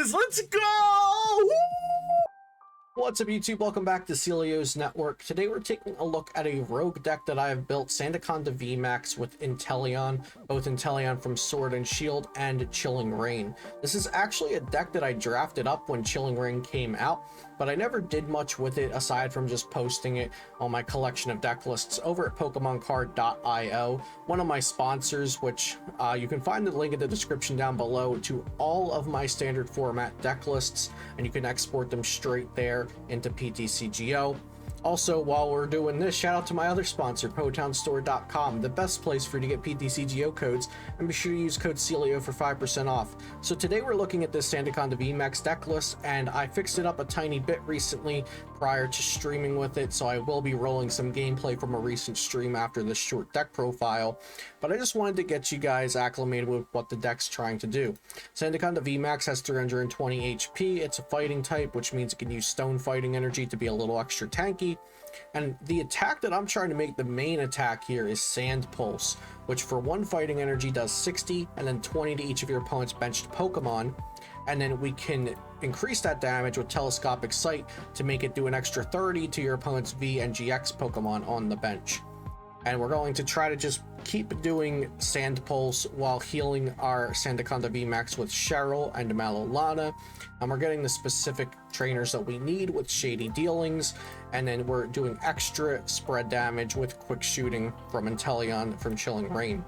is. Let's go! Woo! What's up, YouTube? Welcome back to Celio's Network. Today we're taking a look at a rogue deck that I have built, Sandaconda VMAX with Inteleon, both Inteleon from Sword and Shield and Chilling Reign. This is actually a deck that I drafted up when Chilling Reign came out, but I never did much with it aside from just posting it on my collection of deck lists over at PokemonCard.io, one of my sponsors, which you can find the link in the description down below to all of my standard format deck lists, and you can export them straight there into ptcgo. Also, while we're doing this, shout out to my other sponsor, PoTownStore.com, the best place for you to get PTCGO codes, and be sure to use code CELIO for 5% off. So today we're looking at this Sandaconda VMAX deck list, and I fixed it up a tiny bit recently prior to streaming with it, so I will be rolling some gameplay from a recent stream after this short deck profile, but I just wanted to get you guys acclimated with what the deck's trying to do. Sandaconda VMAX has 320 HP, it's a fighting type, which means it can use stone fighting energy to be a little extra tanky. And the attack that I'm trying to make the main attack here is Sand Pulse, which for 1 fighting energy does 60 and then 20 to each of your opponent's benched Pokemon. And then we can increase that damage with Telescopic Sight to make it do an extra 30 to your opponent's V and GX Pokemon on the bench. And we're going to try to just keep doing Sand Pulse while healing our Sandaconda VMAX with Cheryl and Malolana. And we're getting the specific trainers that we need with Shady Dealings. And then we're doing extra spread damage with Quick Shooting from Inteleon from Chilling Reign.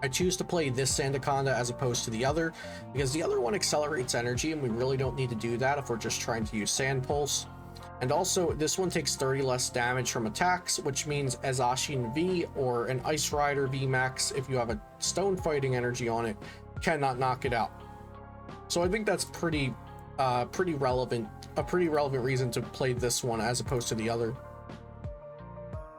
I choose to play this Sandaconda as opposed to the other, because the other one accelerates energy and we really don't need to do that if we're just trying to use Sand Pulse. And also, this one takes 30 less damage from attacks, which means Azashin V or an Ice Rider VMAX, if you have a stone fighting energy on it, cannot knock it out. So I think that's pretty relevant, a pretty relevant reason to play this one as opposed to the other.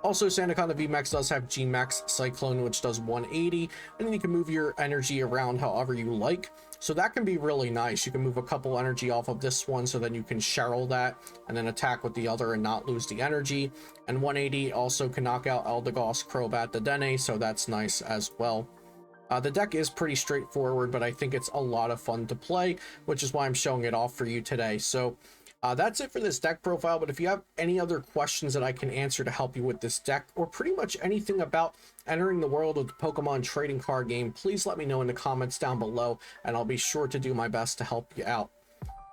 Also, Sandaconda VMAX does have Gmax Cyclone, which does 180, and then you can move your energy around however you like. So that can be really nice. You can move a couple energy off of this one, so then you can Cheryl that and then attack with the other and not lose the energy. And 180 also can knock out Eldegoss, Crobat, Dedenne, so that's nice as well. The deck is pretty straightforward, but I think it's a lot of fun to play, which is why I'm showing it off for you today. So that's it for this deck profile, but if you have any other questions that I can answer to help you with this deck, or pretty much anything about entering the world of the Pokemon trading card game, please let me know in the comments down below, and I'll be sure to do my best to help you out.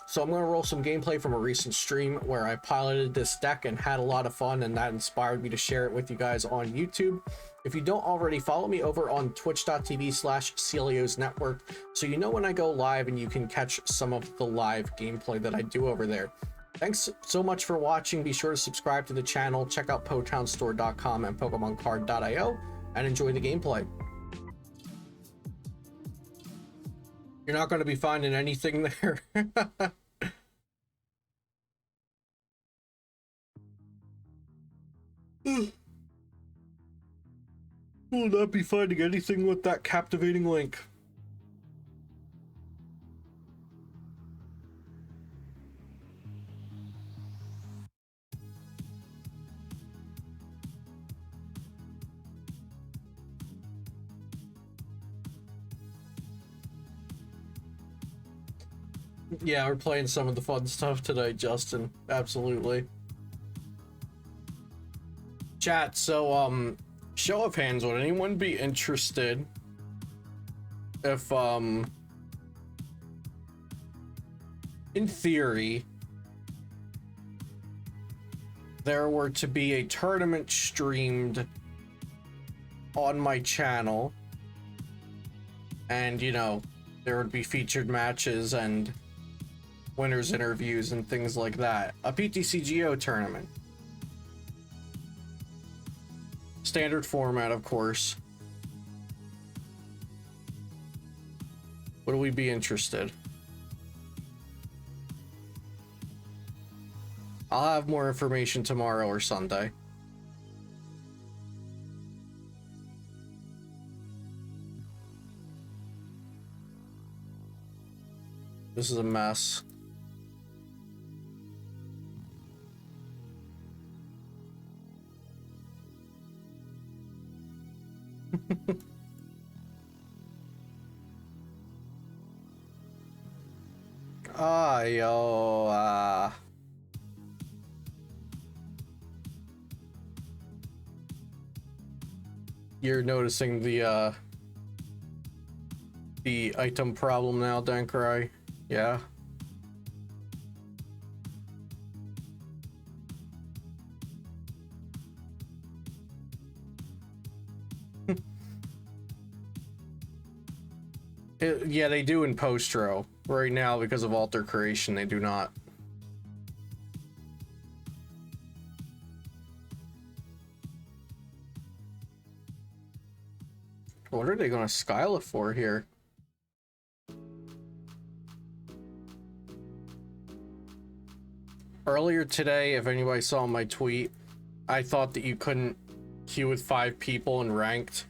So I'm going to roll some gameplay from a recent stream where I piloted this deck and had a lot of fun, and that inspired me to share it with you guys on YouTube. If you don't already, follow me over on twitch.tv/Celios Network so you know when I go live and you can catch some of the live gameplay that I do over there. Thanks so much for watching. Be sure to subscribe to the channel, check out PoTownStore.com and PokemonCard.io, and enjoy the gameplay. You're not going to be finding anything there. Will not be finding anything with that captivating link. Yeah, we're playing some of the fun stuff today, Justin. Absolutely. Chat, so, show of hands, would anyone be interested if, in theory, there were to be a tournament streamed on my channel, and, you know, there would be featured matches and winners interviews and things like that. A PTCGO tournament. Standard format, of course. Would we be interested? I'll have more information tomorrow or Sunday. This is a mess. Yo, you're noticing the item problem now, Dankarai? Yeah. Yeah, they do in post-row. Right now, because of alter creation, they do not. What are they gonna Skyla for here? Earlier today, if anybody saw my tweet, I thought that you couldn't queue with 5 people in ranked.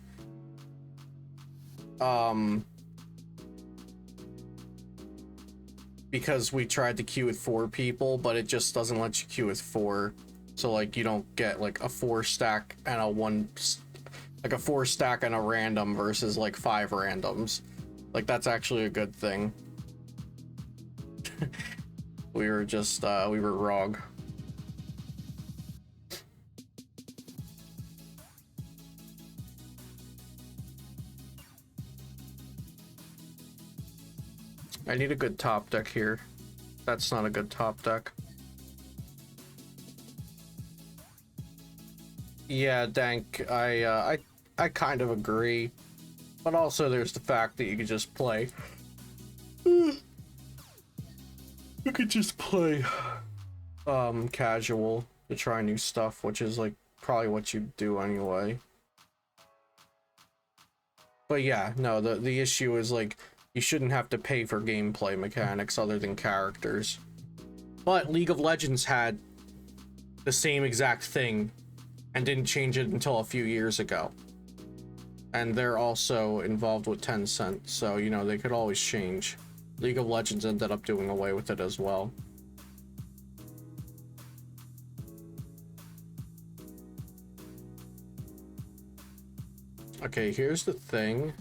Because we tried to queue with 4 people, but it just doesn't let you queue with 4. So like you don't get like a 4 stack and a 4 stack and a random versus like 5 randoms. Like that's actually a good thing. We were just we were wrong. I need a good top deck here. That's not a good top deck. Yeah, Dank, I kind of agree. But also there's the fact that you could just play. You could just play casual to try new stuff, which is like probably what you do anyway. But yeah, no, the issue is like you shouldn't have to pay for gameplay mechanics other than characters. But League of Legends had the same exact thing and didn't change it until a few years ago. And they're also involved with Tencent, so you know, they could always change. League of Legends ended up doing away with it as well. Okay, here's the thing.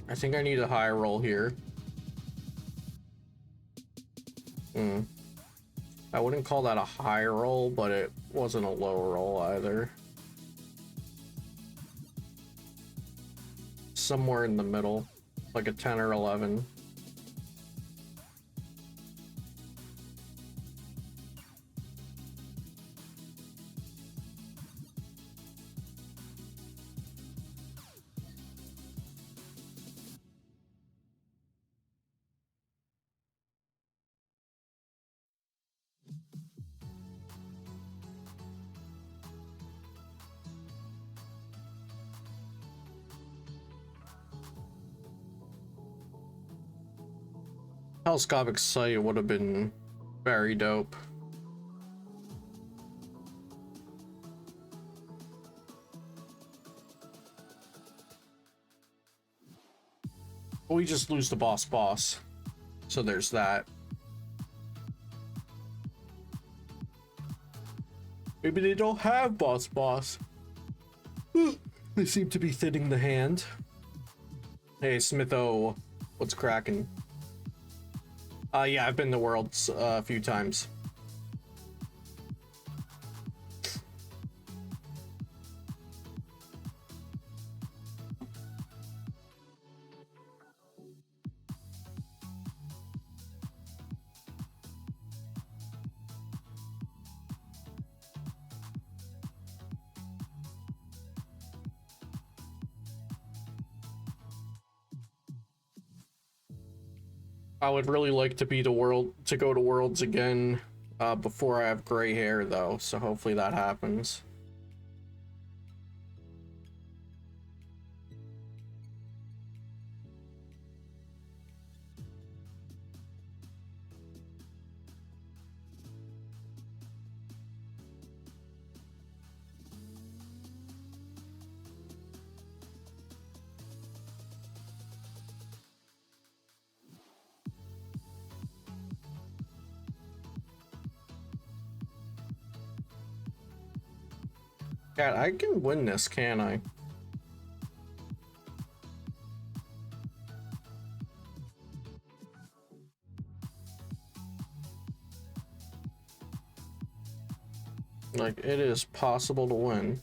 I think I need a high roll here. I wouldn't call that a high roll, but it wasn't a low roll either. Somewhere in the middle, like a 10 or 11. Telescopic sight would have been very dope. But we just lose the boss. So there's that. Maybe they don't have boss. They seem to be thinning the hand. Hey, Smitho, what's cracking? Yeah, I've been to Worlds a few times. I would really like to go to Worlds again before I have gray hair though, so hopefully that happens. God, I can win this, can I? Like, it is possible to win.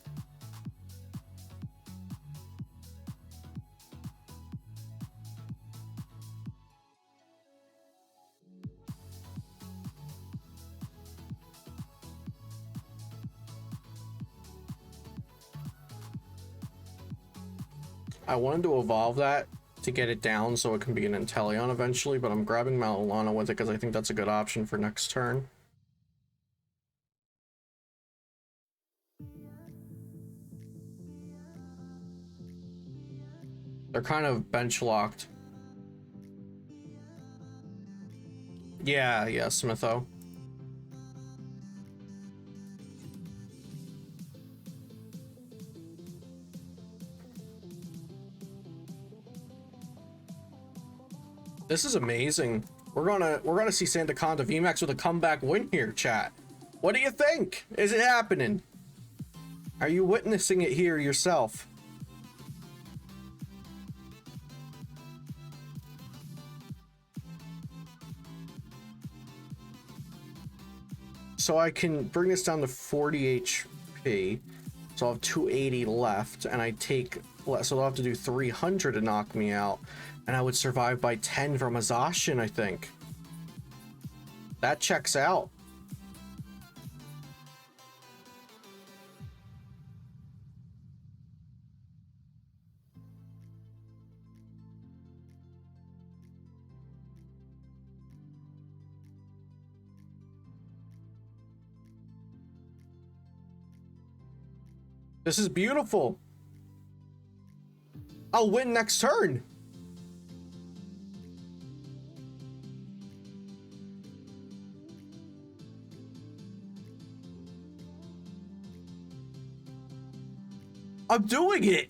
I wanted to evolve that to get it down so it can be an Inteleon eventually, but I'm grabbing Malolana with it because I think that's a good option for next turn. They're kind of bench locked. Yeah, Smitho. This is amazing. We're gonna see Sandaconda VMAX with a comeback win here, chat. What do you think? Is it happening? Are you witnessing it here yourself? So I can bring this down to 40 HP. So I'll have 280 left, and I take, so I'll have to do 300 to knock me out, and I would survive by 10 from a Zacian, I think. That checks out. This is beautiful. I'll win next turn. I'm doing it.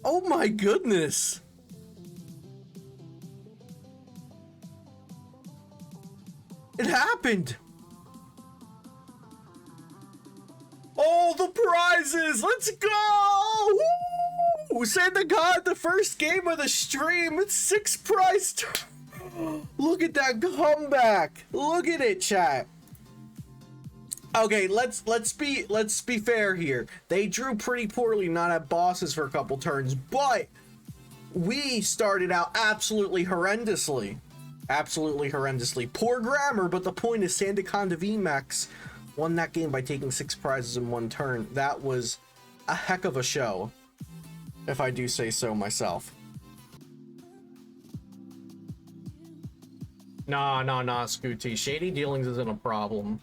Oh my goodness. It happened. Oh, the prizes! Let's go! Woo! Sandaconda, the first game of the stream. It's 6 prize. Look at that comeback. Look at it, chat. Okay, let's be fair here. They drew pretty poorly, not at bosses for a couple turns, but we started out absolutely horrendously. Absolutely horrendously. Poor grammar, but the point is Sandaconda VMAX won that game by taking 6 prizes in 1 turn. That was a heck of a show, if I do say so myself. Nah, Scooty. Shady dealings isn't a problem.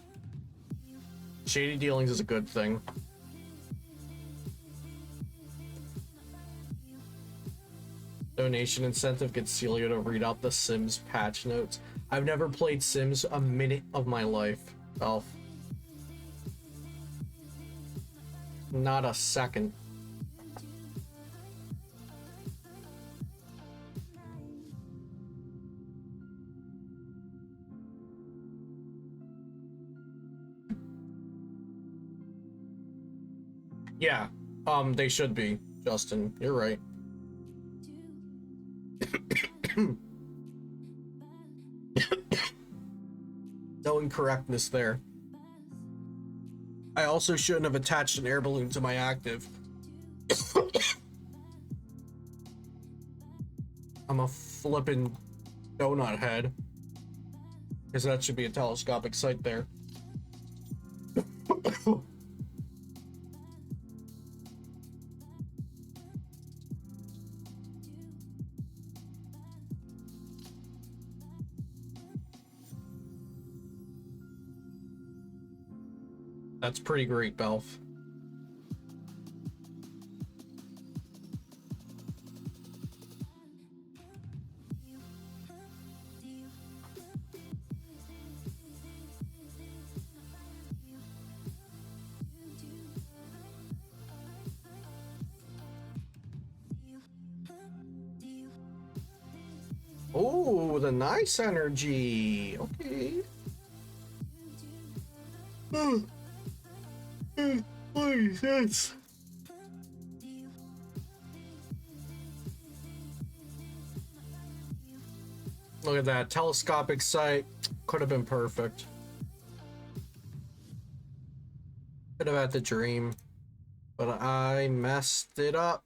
Shady dealings is a good thing. Donation incentive gets Celia to read out the Sims patch notes. I've never played Sims a minute of my life, Elf. Not a second. Yeah, they should be, Justin. You're right. No incorrectness there. I also shouldn't have attached an air balloon to my active. I'm a flippin' donut head. Because that should be a telescopic sight there. That's pretty great, Belf. Oh, the nice energy. Okay. 26. Look at that telescopic sight. Could have been perfect. Could have had the dream, but I messed it up.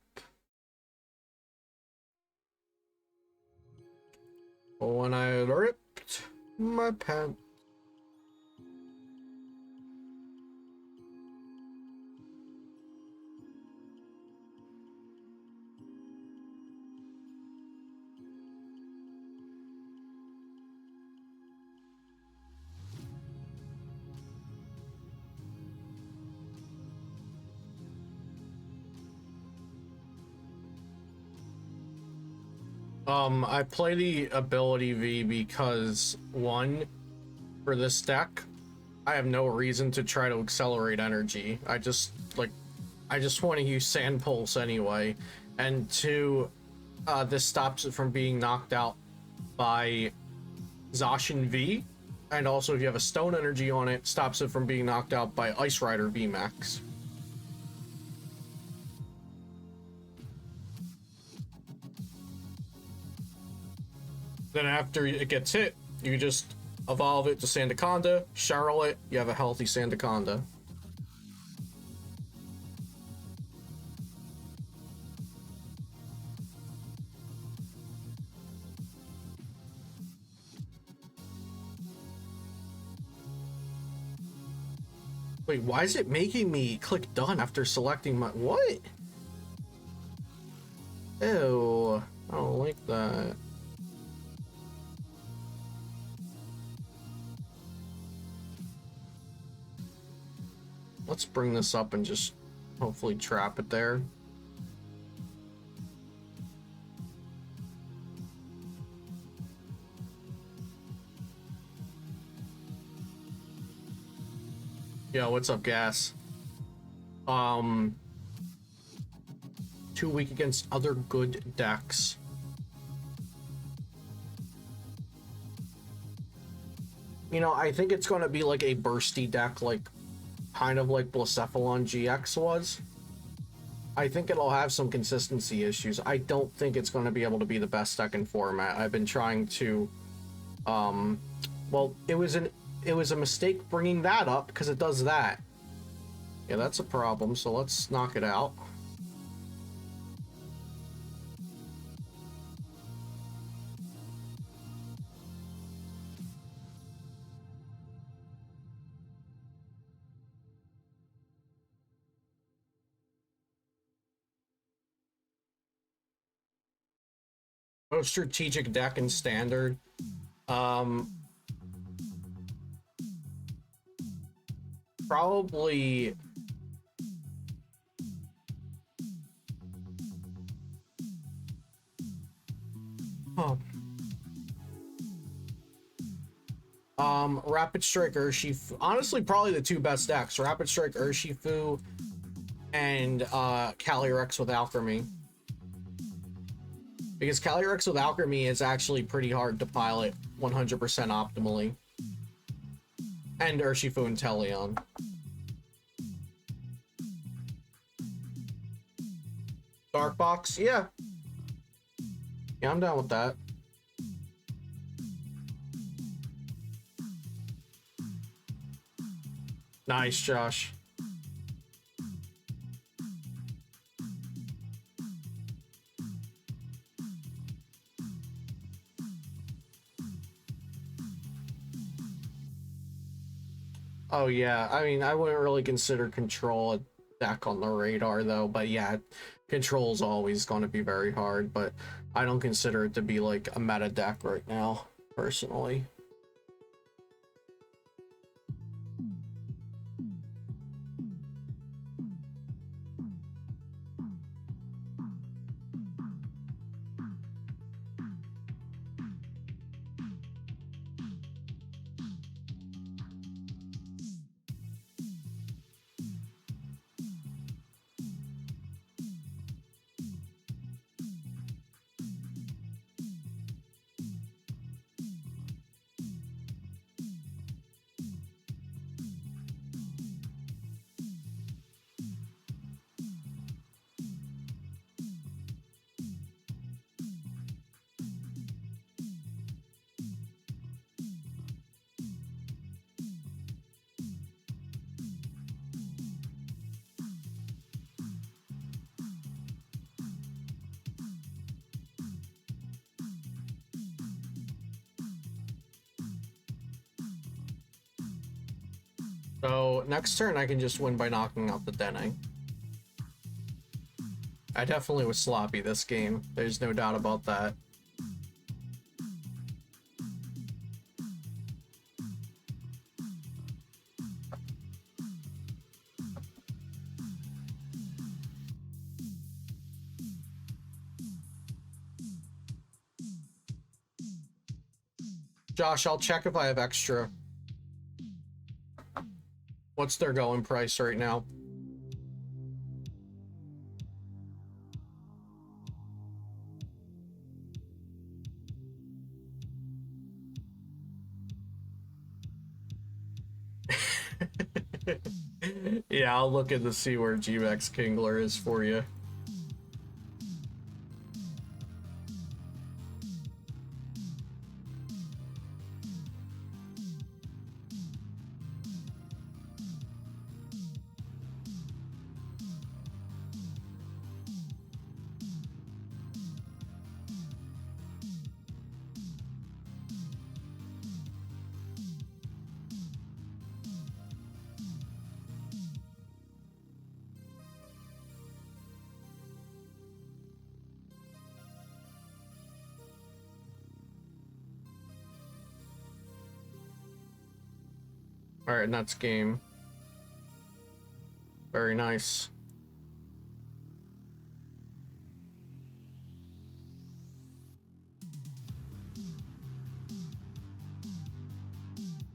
When I ripped my pen. I play the ability V because, one, for this deck, I have no reason to try to accelerate energy. I just want to use Sand Pulse anyway. And two, this stops it from being knocked out by Zacian V. And also, if you have a Stone Energy on it, stops it from being knocked out by Ice Rider VMAX. Then after it gets hit, you just evolve it to Sandaconda, Charlotte, you have a healthy Sandaconda. Wait, why is it making me click done after selecting my... What? Ew, I don't like that. Let's bring this up and just hopefully trap it there. Yo, what's up, Gas? Too weak against other good decks. You know, I think it's going to be like a bursty deck, like kind of like Blacephalon GX was. I think it'll have some consistency issues. I don't think it's going to be able to be the best deck in format. I've been trying to, well, it was a mistake bringing that up because it does that. Yeah, that's a problem. So let's knock it out. Most strategic deck in standard. Probably Rapid Strike Urshifu. Honestly, probably the two best decks. Rapid Strike Urshifu and Calyrex with Alchemy. Because Calyrex with Alchemy is actually pretty hard to pilot 100% optimally. And Urshifu and Teleon. Dark Box? Yeah. Yeah, I'm down with that. Nice, Josh. Oh yeah, I mean, I wouldn't really consider Control a deck on the radar though, but yeah, Control is always going to be very hard, but I don't consider it to be like a meta deck right now, personally. So next turn I can just win by knocking out the Dene. I definitely was sloppy this game. There's no doubt about that. Josh, I'll check if I have extra. What's their going price right now? Yeah, I'll look in to see where GMAX Kingler is for you. All right, and that's game. Very nice.